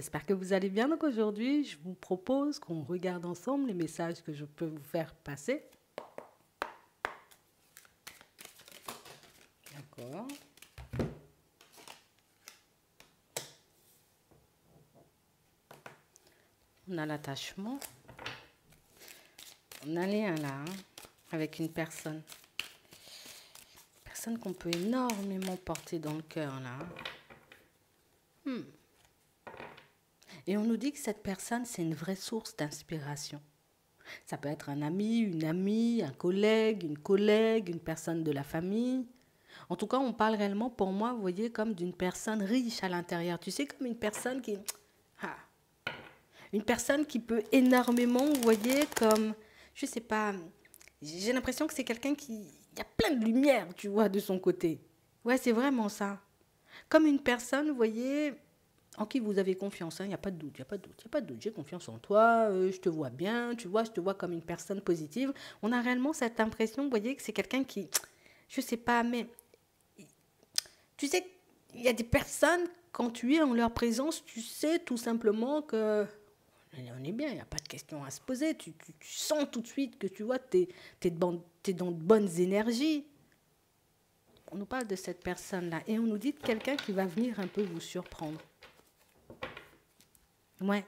j'espère que vous allez bien. Donc aujourd'hui, je vous propose qu'on regarde ensemble les messages que je peux vous faire passer. D'accord. On a l'attachement. On a un lien là, avec une personne. Personne qu'on peut énormément porter dans le cœur là. Et on nous dit que cette personne, c'est une vraie source d'inspiration. Ça peut être un ami, une amie, un collègue, une personne de la famille. En tout cas, on parle réellement, pour moi, vous voyez, comme d'une personne riche à l'intérieur. Tu sais, comme une personne qui... Ah, une personne qui peut énormément, vous voyez, comme... Je sais pas, j'ai l'impression que c'est quelqu'un qui... Il y a plein de lumière, tu vois, de son côté. Ouais, c'est vraiment ça. Comme une personne, vous voyez... En qui vous avez confiance, il n'y a pas de doute, il n'y a pas de doute, il n'y a pas de doute. J'ai confiance en toi, je te vois bien, tu vois, je te vois comme une personne positive. On a réellement cette impression, vous voyez, que c'est quelqu'un qui, je sais pas, mais tu sais, il y a des personnes, quand tu es en leur présence, tu sais tout simplement que on est bien, il n'y a pas de question à se poser. Tu sens tout de suite que tu vois, t'es dans de bonnes énergies. On nous parle de cette personne-là et on nous dit de quelqu'un qui va venir un peu vous surprendre. Ouais.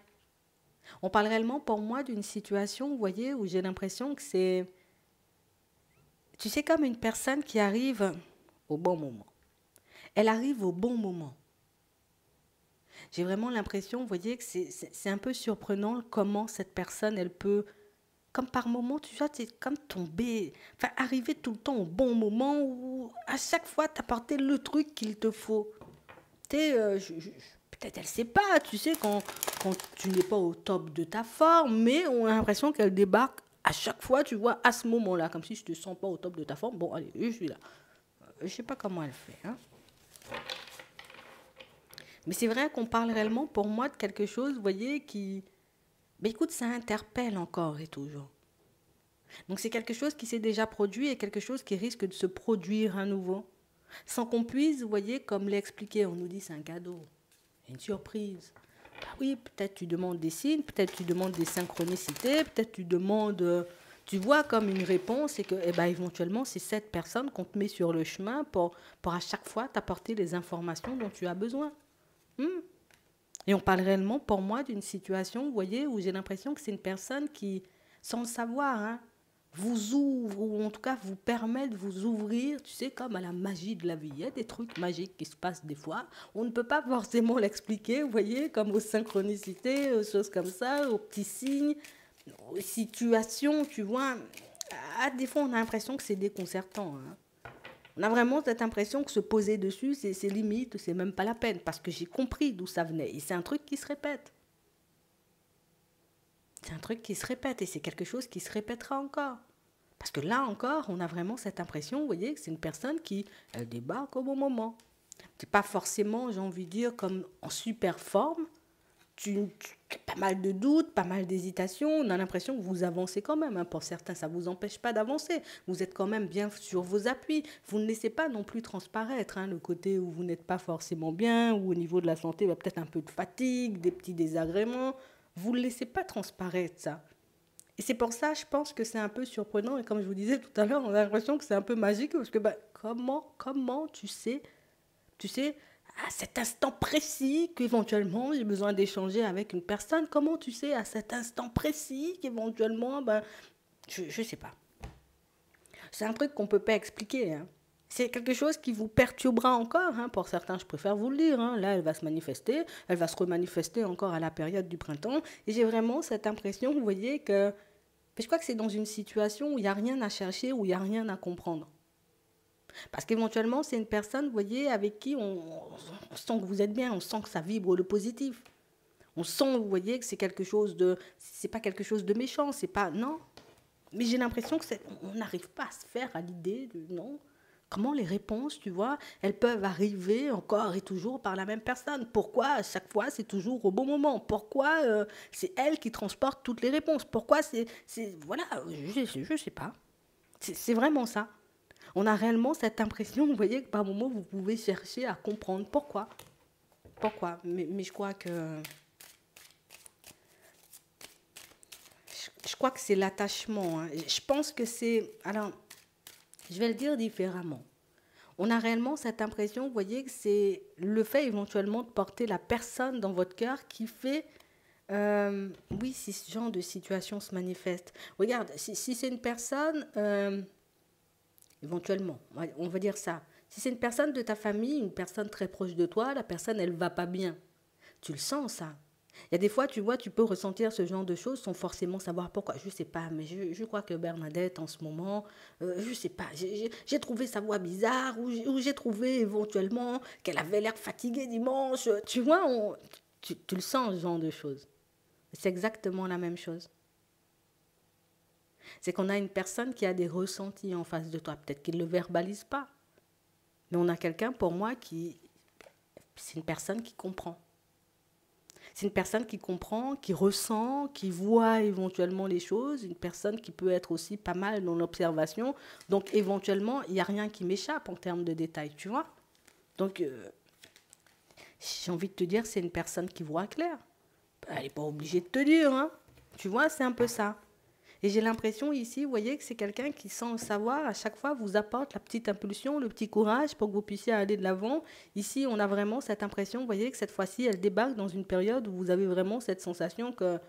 On parle réellement pour moi d'une situation, vous voyez, où j'ai l'impression que c'est... Tu sais, comme une personne qui arrive au bon moment. Elle arrive au bon moment. J'ai vraiment l'impression, vous voyez, que c'est un peu surprenant comment cette personne, elle peut, comme par moment, tu vois, c'est comme tomber, enfin, arriver tout le temps au bon moment où à chaque fois, t'apporter le truc qu'il te faut. Tu sais, peut-être elle sait pas, tu sais, quand tu n'es pas au top de ta forme, mais on a l'impression qu'elle débarque à chaque fois, tu vois, à ce moment-là, comme si je te sens pas au top de ta forme. Bon, allez, je suis là. Je sais pas comment elle fait, hein. Mais c'est vrai qu'on parle réellement, pour moi, de quelque chose, vous voyez, qui... Mais écoute, ça interpelle encore et toujours. Donc c'est quelque chose qui s'est déjà produit et quelque chose qui risque de se produire à nouveau. Sans qu'on puisse, vous voyez, comme l'expliquer, on nous dit c'est un cadeau, une surprise. Bah oui, peut-être tu demandes des signes, peut-être tu demandes des synchronicités, peut-être tu demandes, tu vois, comme une réponse et que, eh ben, éventuellement, c'est cette personne qu'on te met sur le chemin pour à chaque fois t'apporter les informations dont tu as besoin. Et on parle réellement, pour moi, d'une situation, vous voyez, où j'ai l'impression que c'est une personne qui, sans le savoir, hein, vous ouvre, ou en tout cas vous permet de vous ouvrir, tu sais, comme à la magie de la vie. Il y a des trucs magiques qui se passent des fois. On ne peut pas forcément l'expliquer, vous voyez, comme aux synchronicités, aux choses comme ça, aux petits signes, aux situations, tu vois. Ah, des fois, on a l'impression que c'est déconcertant, hein. On a vraiment cette impression que se poser dessus, c'est limite, c'est même pas la peine, parce que j'ai compris d'où ça venait. Et c'est un truc qui se répète. C'est un truc qui se répète, et c'est quelque chose qui se répétera encore. Parce que là encore, on a vraiment cette impression, vous voyez, que c'est une personne qui, elle débarque au bon moment. C'est pas forcément, j'ai envie de dire, comme en super forme. Pas mal de doutes, pas mal d'hésitations. On a l'impression que vous avancez quand même, hein. Pour certains, ça ne vous empêche pas d'avancer. Vous êtes quand même bien sur vos appuis. Vous ne laissez pas non plus transparaître, hein, le côté où vous n'êtes pas forcément bien, ou au niveau de la santé, peut-être un peu de fatigue, des petits désagréments. Vous ne le laissez pas transparaître, ça. Et c'est pour ça, je pense que c'est un peu surprenant. Et comme je vous disais tout à l'heure, on a l'impression que c'est un peu magique. Parce que comment tu sais, à cet instant précis qu'éventuellement j'ai besoin d'échanger avec une personne, comment tu sais à cet instant précis qu'éventuellement, je ne sais pas. C'est un truc qu'on ne peut pas expliquer, hein. C'est quelque chose qui vous perturbera encore, hein. Pour certains, je préfère vous le dire, hein. Là, elle va se manifester, elle va se remanifester encore à la période du printemps. Et j'ai vraiment cette impression, vous voyez, que... Mais je crois que c'est dans une situation où il n'y a rien à chercher, où il n'y a rien à comprendre. Parce qu'éventuellement, c'est une personne, vous voyez, avec qui on sent que vous êtes bien, on sent que ça vibre le positif. On sent, vous voyez, que c'est quelque chose de... C'est pas quelque chose de méchant, c'est pas... Non. Mais j'ai l'impression que on n'arrive pas à se faire à l'idée de... Non. Comment les réponses, tu vois, elles peuvent arriver encore et toujours par la même personne. Pourquoi à chaque fois c'est toujours au bon moment? Pourquoi c'est elle qui transporte toutes les réponses? Pourquoi c'est... Voilà, je sais pas. C'est vraiment ça. On a réellement cette impression, vous voyez, que par moment, vous pouvez chercher à comprendre pourquoi. Pourquoi. Mais je crois que crois que c'est l'attachement, hein. Je pense que c'est... Alors, je vais le dire différemment. On a réellement cette impression, vous voyez, que c'est le fait éventuellement de porter la personne dans votre cœur qui fait... oui, si ce genre de situation se manifeste. Regarde, si c'est une personne, éventuellement, on va dire ça. Si c'est une personne de ta famille, une personne très proche de toi, la personne, elle va pas bien. Tu le sens, ça. Il y a des fois, tu vois, tu peux ressentir ce genre de choses sans forcément savoir pourquoi. Je sais pas, mais je crois que Bernadette, en ce moment, je sais pas, j'ai trouvé sa voix bizarre ou j'ai trouvé éventuellement qu'elle avait l'air fatiguée dimanche. Tu vois, tu le sens, ce genre de choses. C'est exactement la même chose. C'est qu'on a une personne qui a des ressentis en face de toi. Peut-être qu'il ne le verbalise pas. Mais on a quelqu'un, pour moi, qui... C'est une personne qui comprend. C'est une personne qui comprend, qui ressent, qui voit éventuellement les choses. Une personne qui peut être aussi pas mal dans l'observation. Donc, éventuellement, il n'y a rien qui m'échappe en termes de détails, tu vois. Donc, j'ai envie de te dire, c'est une personne qui voit clair. Elle n'est pas obligée de te dire, hein. Tu vois, c'est un peu ça. Et j'ai l'impression ici, vous voyez, que c'est quelqu'un qui, sans le savoir, à chaque fois vous apporte la petite impulsion, le petit courage pour que vous puissiez aller de l'avant. Ici, on a vraiment cette impression, vous voyez, que cette fois-ci, elle débarque dans une période où vous avez vraiment cette sensation que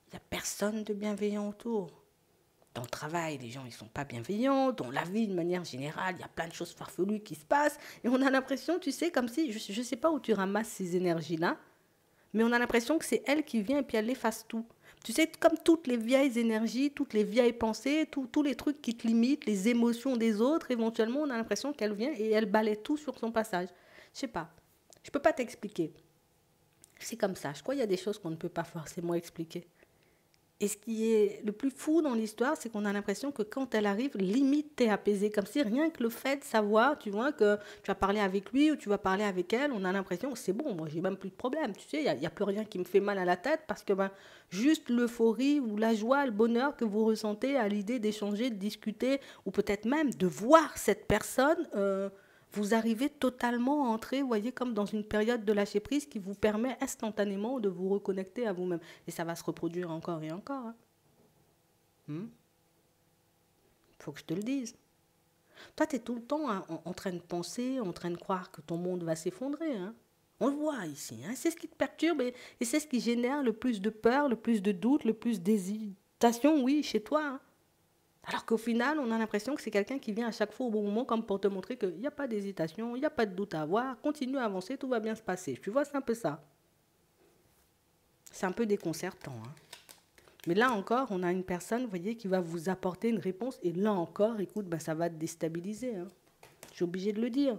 il n'y a personne de bienveillant autour. Dans le travail, les gens, ils ne sont pas bienveillants. Dans la vie, de manière générale, il y a plein de choses farfelues qui se passent. Et on a l'impression, tu sais, comme si, je ne sais pas où tu ramasses ces énergies-là, mais on a l'impression que c'est elle qui vient et puis elle efface tout. Tu sais, comme toutes les vieilles énergies, toutes les vieilles pensées, tous les trucs qui te limitent, les émotions des autres, éventuellement, on a l'impression qu'elle vient et elle balaie tout sur son passage. Je sais pas. Je peux pas t'expliquer. C'est comme ça. Je crois qu'il y a des choses qu'on ne peut pas forcément expliquer. Et ce qui est le plus fou dans l'histoire, c'est qu'on a l'impression que quand elle arrive, limite, t'es apaisé. Comme si rien que le fait de savoir, tu vois, que tu vas parler avec lui ou tu vas parler avec elle, on a l'impression que c'est bon, moi, j'ai même plus de problème. Tu sais, il n'y a plus rien qui me fait mal à la tête parce que juste l'euphorie ou la joie, le bonheur que vous ressentez à l'idée d'échanger, de discuter ou peut-être même de voir cette personne, vous arrivez totalement à entrer, vous voyez, comme dans une période de lâcher prise qui vous permet instantanément de vous reconnecter à vous-même. Et ça va se reproduire encore et encore. Hein. Faut que je te le dise. Toi, tu es tout le temps en train de penser, en train de croire que ton monde va s'effondrer. Hein. On le voit ici. Hein. C'est ce qui te perturbe et c'est ce qui génère le plus de peur, le plus de doute, le plus d'hésitation, oui, chez toi. Hein. Alors qu'au final, on a l'impression que c'est quelqu'un qui vient à chaque fois au bon moment comme pour te montrer qu'il n'y a pas d'hésitation, il n'y a pas de doute à avoir, continue à avancer, tout va bien se passer. Tu vois, c'est un peu ça. C'est un peu déconcertant. Hein. Mais là encore, on a une personne, vous voyez, qui va vous apporter une réponse. Et là encore, écoute, ça va te déstabiliser. Hein. Je suis obligée de le dire.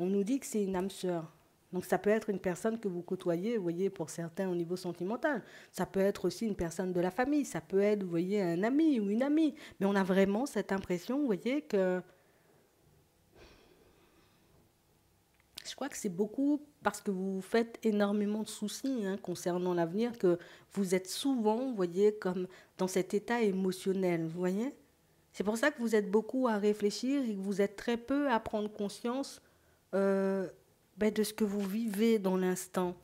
On nous dit que c'est une âme sœur. Donc ça peut être une personne que vous côtoyez, vous voyez, pour certains au niveau sentimental. Ça peut être aussi une personne de la famille. Ça peut être, vous voyez, un ami ou une amie. Mais on a vraiment cette impression, vous voyez, que... Je crois que c'est beaucoup parce que vous faites énormément de soucis concernant l'avenir, que vous êtes souvent, vous voyez, comme dans cet état émotionnel, vous voyez. C'est pour ça que vous êtes beaucoup à réfléchir et que vous êtes très peu à prendre conscience de ce que vous vivez dans l'instant.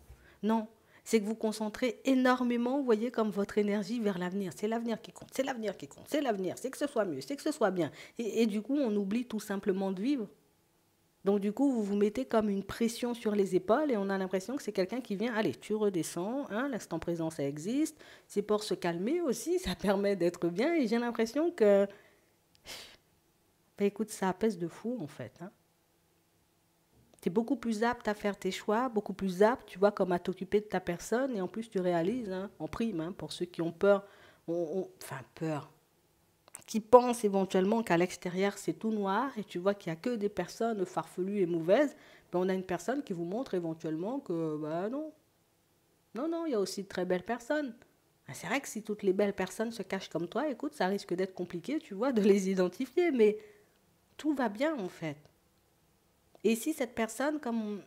Non, c'est que vous concentrez énormément, vous voyez, comme votre énergie vers l'avenir. C'est l'avenir qui compte, c'est l'avenir qui compte, c'est l'avenir, c'est que ce soit mieux, c'est que ce soit bien. Et du coup, on oublie tout simplement de vivre. Donc du coup, vous vous mettez comme une pression sur les épaules et on a l'impression que c'est quelqu'un qui vient, allez, tu redescends, hein, l'instant présent, ça existe, c'est pour se calmer aussi, ça permet d'être bien et j'ai l'impression que, écoute, ça apaise de fou en fait. Hein. Tu es beaucoup plus apte à faire tes choix, beaucoup plus apte, tu vois, comme à t'occuper de ta personne et en plus tu réalises, hein, en prime, hein, pour ceux qui ont peur, enfin peur, qui pensent éventuellement qu'à l'extérieur c'est tout noir et tu vois qu'il n'y a que des personnes farfelues et mauvaises, on a une personne qui vous montre éventuellement que non, il y a aussi de très belles personnes. C'est vrai que si toutes les belles personnes se cachent comme toi, écoute, ça risque d'être compliqué, tu vois, de les identifier, mais tout va bien en fait. Et si cette personne, comme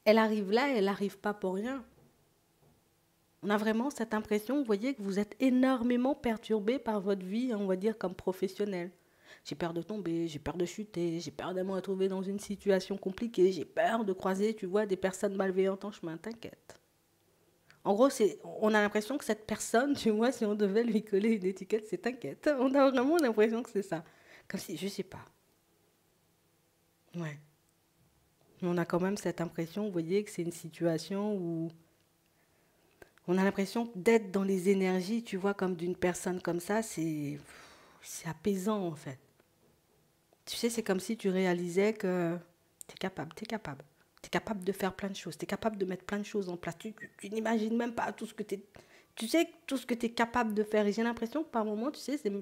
elle arrive là, elle n'arrive pas pour rien. On a vraiment cette impression, vous voyez, que vous êtes énormément perturbé par votre vie, on va dire, comme professionnel. J'ai peur de tomber, j'ai peur de chuter, j'ai peur de me retrouver dans une situation compliquée, j'ai peur de croiser, tu vois, des personnes malveillantes en chemin, t'inquiète. En gros, on a l'impression que cette personne, tu vois, si on devait lui coller une étiquette, c'est t'inquiète. On a vraiment l'impression que c'est ça. Comme si, je sais pas. Ouais. Mais on a quand même cette impression, vous voyez, que c'est une situation où on a l'impression d'être dans les énergies, tu vois, comme d'une personne comme ça, c'est apaisant en fait. Tu sais, c'est comme si tu réalisais que tu es capable, tu es capable. Tu es capable de faire plein de choses, tu es capable de mettre plein de choses en place. Tu n'imagines même pas tout ce que tu es... Tu sais tout ce que tu es capable de faire. Et j'ai l'impression que par moment, tu sais, c'est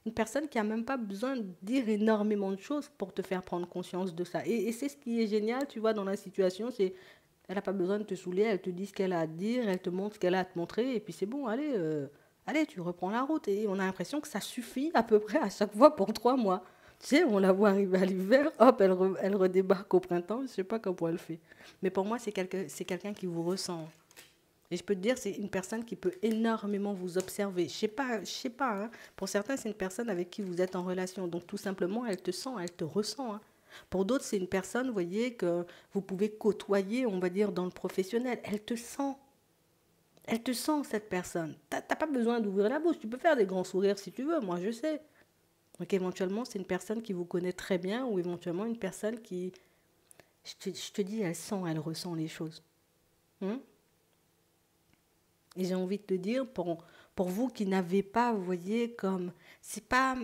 une personne qui n'a même pas besoin de dire énormément de choses pour te faire prendre conscience de ça. Et c'est ce qui est génial, tu vois, dans la situation, c'est elle n'a pas besoin de te saouler, elle te dit ce qu'elle a à te dire, elle te montre ce qu'elle a à te montrer, et puis c'est bon, allez, allez, tu reprends la route. Et on a l'impression que ça suffit à peu près à chaque fois pour 3 mois. Tu sais, on la voit arriver à l'hiver, hop, elle redébarque au printemps, je ne sais pas comment elle fait. Mais pour moi, c'est quelqu'un qui vous ressent. Et je peux te dire, c'est une personne qui peut énormément vous observer. Je sais pas, hein. Pour certains, c'est une personne avec qui vous êtes en relation. Donc tout simplement, elle te sent, elle te ressent, hein. Pour d'autres, c'est une personne, vous voyez, que vous pouvez côtoyer, on va dire, dans le professionnel. Elle te sent. Elle te sent, cette personne. T'as pas besoin d'ouvrir la bouche. Tu peux faire des grands sourires si tu veux, moi je sais. Donc éventuellement, c'est une personne qui vous connaît très bien ou éventuellement une personne qui, je te dis, elle sent, elle ressent les choses. Hein. Et j'ai envie de te dire, pour vous qui n'avez pas, vous voyez, comme, c'est pas,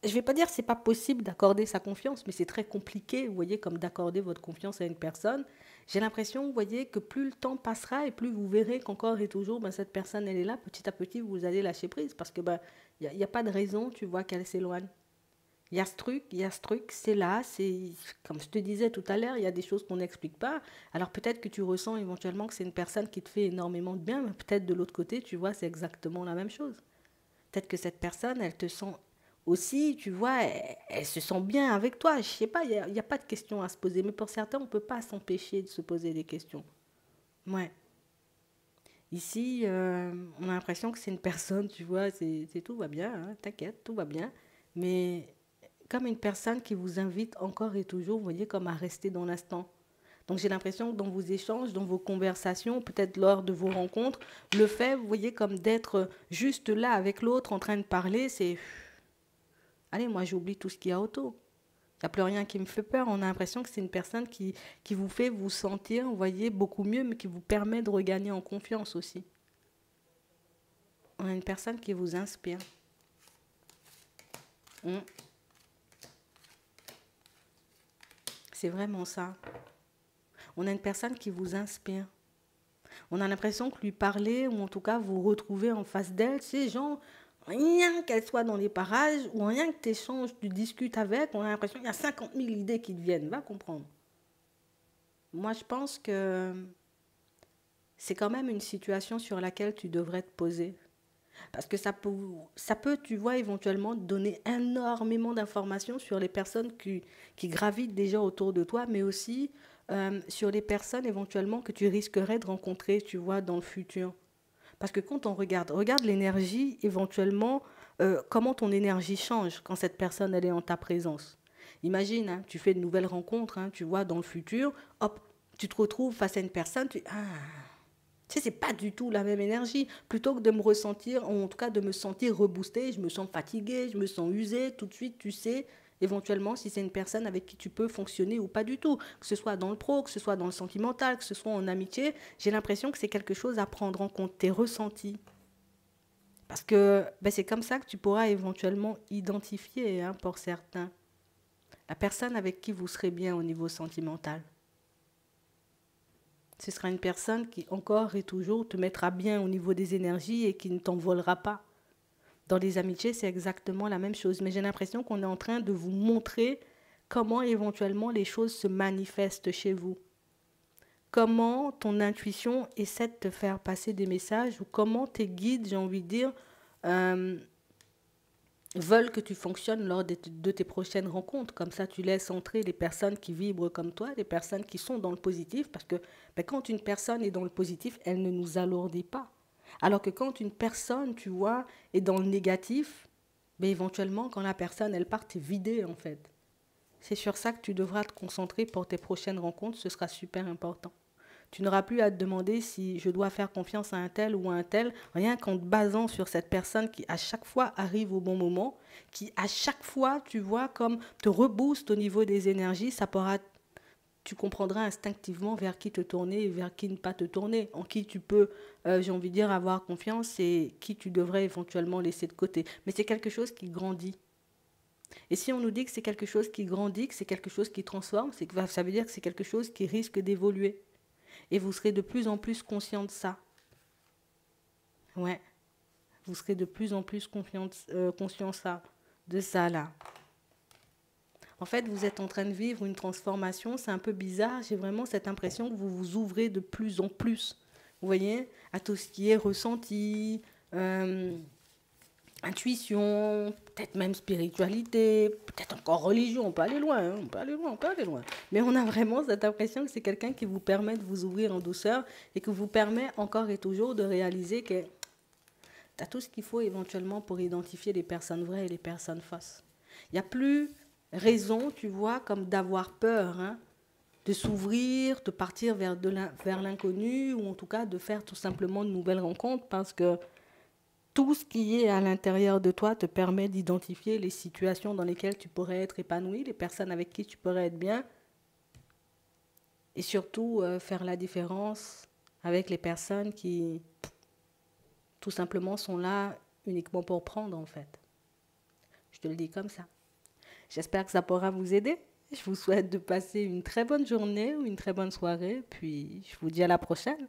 je vais pas dire que c'est pas possible d'accorder sa confiance, mais c'est très compliqué, vous voyez, comme d'accorder votre confiance à une personne. J'ai l'impression, vous voyez, que plus le temps passera et plus vous verrez qu'encore et toujours, ben, cette personne, elle est là, petit à petit, vous allez lâcher prise, parce que ben, y a pas de raison, tu vois, qu'elle s'éloigne. Il y a ce truc, c'est là, c'est comme je te disais tout à l'heure, il y a des choses qu'on n'explique pas. Alors peut-être que tu ressens éventuellement que c'est une personne qui te fait énormément de bien, mais peut-être de l'autre côté, tu vois, c'est exactement la même chose. Peut-être que cette personne, elle te sent aussi, tu vois, elle se sent bien avec toi. Je sais pas, il y a pas de questions à se poser, mais pour certains, on ne peut pas s'empêcher de se poser des questions. Ouais. Ici, on a l'impression que c'est une personne, tu vois, c'est tout va bien, hein, t'inquiète, tout va bien. Mais comme une personne qui vous invite encore et toujours, vous voyez, comme à rester dans l'instant. Donc j'ai l'impression que dans vos échanges, dans vos conversations, peut-être lors de vos rencontres, le fait, vous voyez, comme d'être juste là avec l'autre en train de parler, c'est... Allez, moi j'oublie tout ce qu'il y a autour. Il n'y a plus rien qui me fait peur. On a l'impression que c'est une personne qui vous fait vous sentir, vous voyez, beaucoup mieux, mais qui vous permet de regagner en confiance aussi. On a une personne qui vous inspire. Hum, C'est vraiment ça. On a une personne qui vous inspire. On a l'impression que lui parler, ou en tout cas vous retrouver en face d'elle, c'est genre, rien qu'elle soit dans les parages, ou rien que tu échanges, tu discutes avec, on a l'impression qu'il y a 50 000 idées qui te viennent. Va comprendre. Moi, je pense que c'est quand même une situation sur laquelle tu devrais te poser. Parce que ça peut, tu vois, éventuellement donner énormément d'informations sur les personnes qui gravitent déjà autour de toi, mais aussi sur les personnes éventuellement que tu risquerais de rencontrer, tu vois, dans le futur. Parce que quand on regarde l'énergie, éventuellement, comment ton énergie change quand cette personne, elle est en ta présence. Imagine, hein, tu fais de nouvelles rencontres, hein, tu vois, dans le futur, hop, tu te retrouves face à une personne, tu sais, c'est pas du tout la même énergie. Plutôt que de me ressentir, en tout cas de me sentir reboostée, je me sens fatiguée, je me sens usée, tout de suite, tu sais, éventuellement, si c'est une personne avec qui tu peux fonctionner ou pas du tout. Que ce soit dans le pro, que ce soit dans le sentimental, que ce soit en amitié, j'ai l'impression que c'est quelque chose à prendre en compte, tes ressentis. Parce que ben, c'est comme ça que tu pourras éventuellement identifier, hein, pour certains, la personne avec qui vous serez bien au niveau sentimental. Ce sera une personne qui, encore et toujours, te mettra bien au niveau des énergies et qui ne t'envolera pas. Dans les amitiés, c'est exactement la même chose. Mais j'ai l'impression qu'on est en train de vous montrer comment éventuellement les choses se manifestent chez vous. Comment ton intuition essaie de te faire passer des messages ou comment tes guides, j'ai envie de dire, euh, veulent que tu fonctionnes lors de tes prochaines rencontres. Comme ça, tu laisses entrer les personnes qui vibrent comme toi, les personnes qui sont dans le positif, parce que ben, quand une personne est dans le positif, elle ne nous alourdit pas. Alors que quand une personne, tu vois, est dans le négatif, ben, éventuellement, quand la personne, elle part, t'es vidé, en fait. C'est sur ça que tu devras te concentrer pour tes prochaines rencontres, ce sera super important. Tu n'auras plus à te demander si je dois faire confiance à un tel ou à un tel, rien qu'en te basant sur cette personne qui à chaque fois arrive au bon moment, qui à chaque fois, tu vois, comme te rebooste au niveau des énergies, tu comprendras instinctivement vers qui te tourner et vers qui ne pas te tourner, en qui tu peux, j'ai envie de dire, avoir confiance et qui tu devrais éventuellement laisser de côté. Mais c'est quelque chose qui grandit. Et si on nous dit que c'est quelque chose qui grandit, que c'est quelque chose qui transforme, ça veut dire que c'est quelque chose qui risque d'évoluer. Et vous serez de plus en plus conscient de ça. Ouais, vous serez de plus en plus conscient de ça là. En fait, vous êtes en train de vivre une transformation, c'est un peu bizarre, j'ai vraiment cette impression que vous vous ouvrez de plus en plus, vous voyez, à tout ce qui est ressenti, intuition, peut-être même spiritualité, peut-être encore religion, on peut aller loin, hein, on peut aller loin, on peut aller loin. Mais on a vraiment cette impression que c'est quelqu'un qui vous permet de vous ouvrir en douceur et que vous permet encore et toujours de réaliser que tu as tout ce qu'il faut éventuellement pour identifier les personnes vraies et les personnes fausses. Il n'y a plus raison, tu vois, comme d'avoir peur, hein, de s'ouvrir, de partir vers l'inconnu ou en tout cas de faire tout simplement de nouvelles rencontres parce que tout ce qui est à l'intérieur de toi te permet d'identifier les situations dans lesquelles tu pourrais être épanoui, les personnes avec qui tu pourrais être bien et surtout faire la différence avec les personnes qui tout simplement sont là uniquement pour prendre en fait. Je te le dis comme ça. J'espère que ça pourra vous aider. Je vous souhaite de passer une très bonne journée ou une très bonne soirée, puis je vous dis à la prochaine.